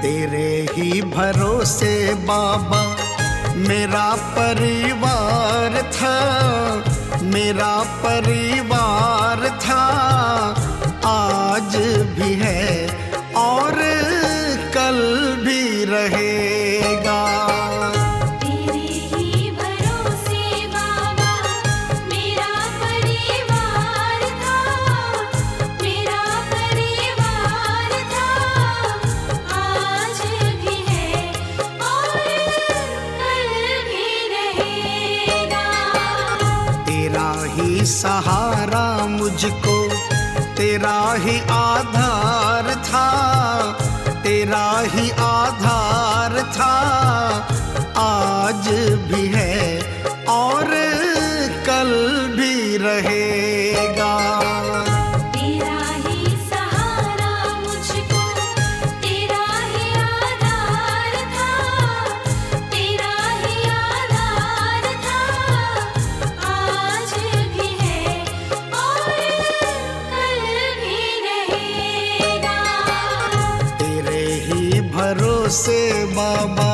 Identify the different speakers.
Speaker 1: तेरे ही भरोसे बाबा मेरा परिवार था, मेरा परिवार था, आज भी है और कल भी रहेगा।
Speaker 2: तेरे ही भरोसे बाबा मेरा परिवार था, मेरा परिवार था, आज भी है और कल भी रहेगा।
Speaker 1: तेरा ही सहारा मुझको, तेरा ही आधार था, तेरा ही आधार था, आज भी है और कल भी रहेगा।
Speaker 2: तेरा ही सहारा मुझको, तेरा ही आधार था, तेरा ही आधार था, आज भी है और कल भी रहेगा।
Speaker 1: तेरे ही भरोसे बाबा